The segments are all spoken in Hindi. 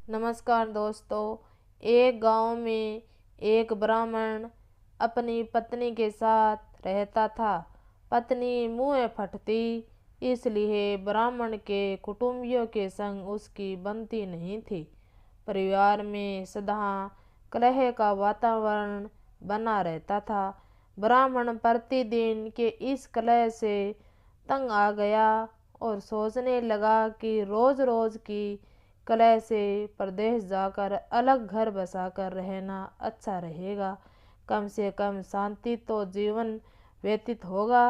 नमस्कार दोस्तों। एक गांव में एक ब्राह्मण अपनी पत्नी के साथ रहता था। पत्नी मुँह फटती, इसलिए ब्राह्मण के कुटुंबियों के संग उसकी बनती नहीं थी। परिवार में सदा कलह का वातावरण बना रहता था। ब्राह्मण प्रतिदिन के इस कलह से तंग आ गया और सोचने लगा कि रोज रोज की कलह से प्रदेश जाकर अलग घर बसाकर रहना अच्छा रहेगा। कम से कम शांति तो जीवन व्यतीत होगा।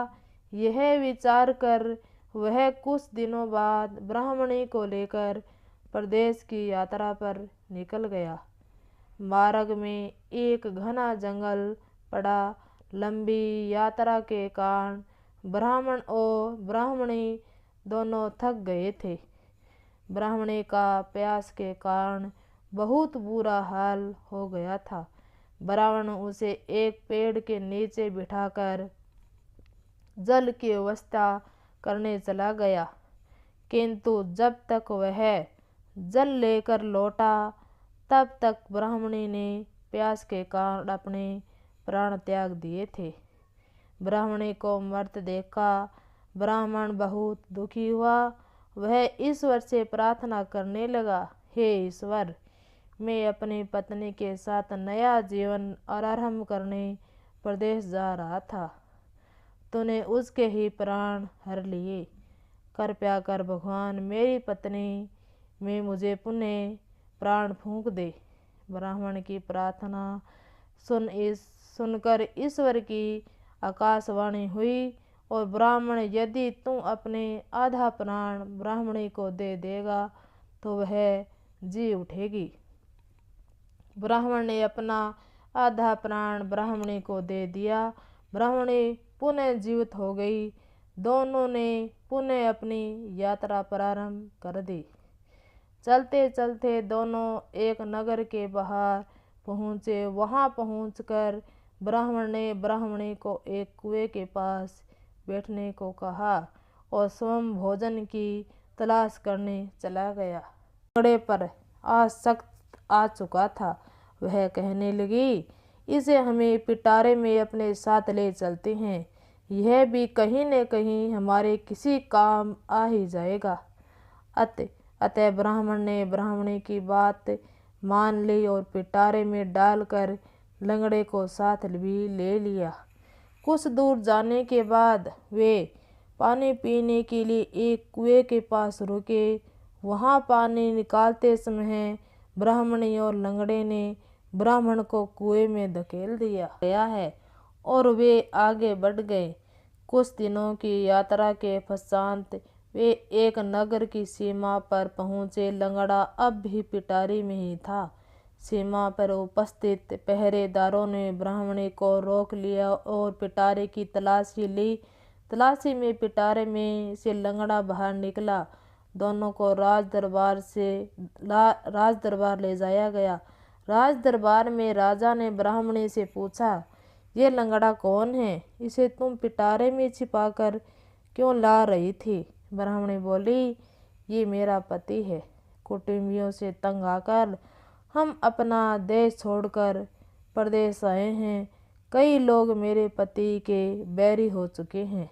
यह विचार कर वह कुछ दिनों बाद ब्राह्मणी को लेकर प्रदेश की यात्रा पर निकल गया। मार्ग में एक घना जंगल पड़ा। लंबी यात्रा के कारण ब्राह्मण और ब्राह्मणी दोनों थक गए थे। ब्राह्मणी का प्यास के कारण बहुत बुरा हाल हो गया था। ब्राह्मण उसे एक पेड़ के नीचे बिठाकर जल की व्यवस्था करने चला गया, किंतु जब तक वह जल लेकर लौटा तब तक ब्राह्मणी ने प्यास के कारण अपने प्राण त्याग दिए थे। ब्राह्मणी को मृत देखा ब्राह्मण बहुत दुखी हुआ। वह ईश्वर से प्रार्थना करने लगा, हे ईश्वर, मैं अपनी पत्नी के साथ नया जीवन आरंभ करने प्रदेश जा रहा था। तूने उसके ही प्राण हर लिए। कृपया कर भगवान मेरी पत्नी में मुझे पुनः प्राण फूंक दे। ब्राह्मण की प्रार्थना सुनकर ईश्वर की आकाशवाणी हुई और ब्राह्मण, यदि तुम अपने आधा प्राण ब्राह्मणी को दे देगा तो वह जी उठेगी। ब्राह्मण ने अपना आधा प्राण ब्राह्मणी को दे दिया। ब्राह्मणी पुनः जीवित हो गई। दोनों ने पुनः अपनी यात्रा प्रारंभ कर दी। चलते चलते दोनों एक नगर के बाहर पहुँचे। वहाँ पहुँचकर ब्राह्मण ने ब्राह्मणी को एक कुएं के पास बैठने को कहा और स्वयं भोजन की तलाश करने चला गया। घोड़े पर आसक्त आ चुका था। वह कहने लगी, इसे हमें पिटारे में अपने साथ ले चलते हैं। यह भी कहीं न कहीं हमारे किसी काम आ ही जाएगा। अतः ब्राह्मण ने ब्राह्मणी की बात मान ली और पिटारे में डालकर लंगड़े को साथ भी ले लिया। कुछ दूर जाने के बाद वे पानी पीने के लिए एक कुएं के पास रुके। वहाँ पानी निकालते समय ब्राह्मणी और लंगड़े ने ब्राह्मण को कुएं में धकेल दिया गया है और वे आगे बढ़ गए। कुछ दिनों की यात्रा के पश्चात वे एक नगर की सीमा पर पहुँचे। लंगड़ा अब भी पिटारी में ही था। सीमा पर उपस्थित पहरेदारों ने ब्राह्मणी को रोक लिया और पिटारे की तलाशी ली। तलाशी में पिटारे में से लंगड़ा बाहर निकला। दोनों को राज दरबार ले जाया गया। राज दरबार में राजा ने ब्राह्मणी से पूछा, ये लंगड़ा कौन है? इसे तुम पिटारे में छिपाकर क्यों ला रही थी? ब्राह्मणी बोली, ये मेरा पति है। कुटुंबियों से तंग आकर हम अपना देश छोड़कर प्रदेश आए हैं। कई लोग मेरे पति के बैरी हो चुके हैं,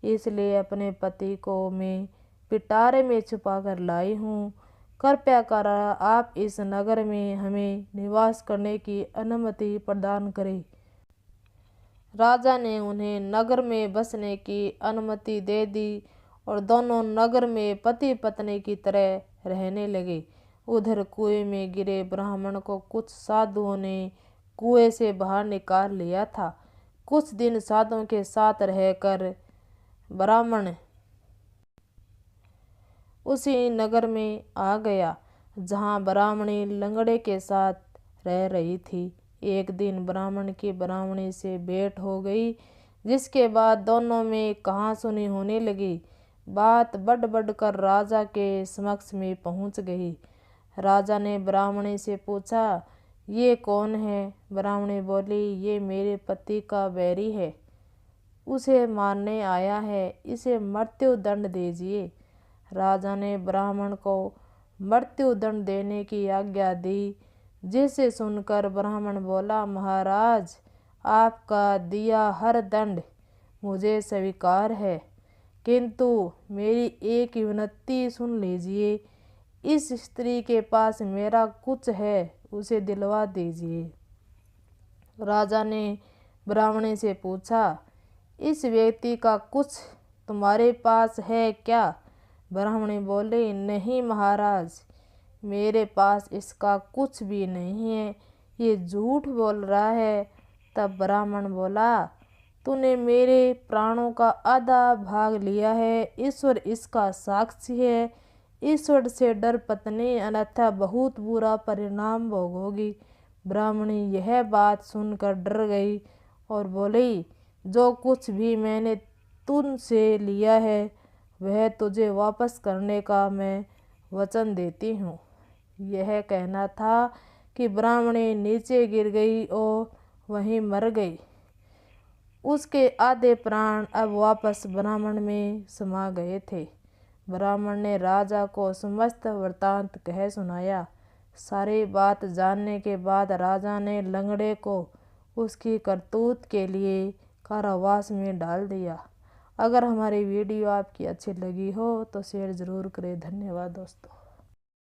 इसलिए अपने पति को मैं पिटारे में छुपाकर लाई हूँ। कृपया कर आप इस नगर में हमें निवास करने की अनुमति प्रदान करें। राजा ने उन्हें नगर में बसने की अनुमति दे दी और दोनों नगर में पति पत्नी की तरह रहने लगे। उधर कुएं में गिरे ब्राह्मण को कुछ साधुओं ने कुएं से बाहर निकाल लिया था। कुछ दिन साधुओं के साथ रहकर ब्राह्मण उसी नगर में आ गया जहाँ ब्राह्मणी लंगड़े के साथ रह रही थी। एक दिन ब्राह्मण की ब्राह्मणी से भेंट हो गई, जिसके बाद दोनों में कहासुनी होने लगी। बात बढ़ बढ़कर राजा के समक्ष में पहुँच गई। राजा ने ब्राह्मणी से पूछा, ये कौन है? ब्राह्मणी बोली, ये मेरे पति का बैरी है, उसे मारने आया है, इसे मृत्यु दंड दीजिए। राजा ने ब्राह्मण को मृत्युदंड देने की आज्ञा दी। जिसे सुनकर ब्राह्मण बोला, महाराज आपका दिया हर दंड मुझे स्वीकार है, किंतु मेरी एक विनती सुन लीजिए। इस स्त्री के पास मेरा कुछ है, उसे दिलवा दीजिए। राजा ने ब्राह्मणी से पूछा, इस व्यक्ति का कुछ तुम्हारे पास है क्या? ब्राह्मणी बोली, नहीं महाराज, मेरे पास इसका कुछ भी नहीं है, ये झूठ बोल रहा है। तब ब्राह्मण बोला, तूने मेरे प्राणों का आधा भाग लिया है, ईश्वर इसका साक्षी है। ईश्वर से डर पत्नी, अन्यथा बहुत बुरा परिणाम भोगोगी। ब्राह्मणी यह बात सुनकर डर गई और बोली, जो कुछ भी मैंने तुमसे लिया है वह तुझे वापस करने का मैं वचन देती हूँ। यह कहना था कि ब्राह्मणी नीचे गिर गई और वहीं मर गई। उसके आधे प्राण अब वापस ब्राह्मण में समा गए थे। ब्राह्मण ने राजा को समस्त वृत्तांत कह सुनाया। सारी बात जानने के बाद राजा ने लंगड़े को उसकी करतूत के लिए कारावास में डाल दिया। अगर हमारी वीडियो आपकी अच्छी लगी हो तो शेयर ज़रूर करें। धन्यवाद दोस्तों।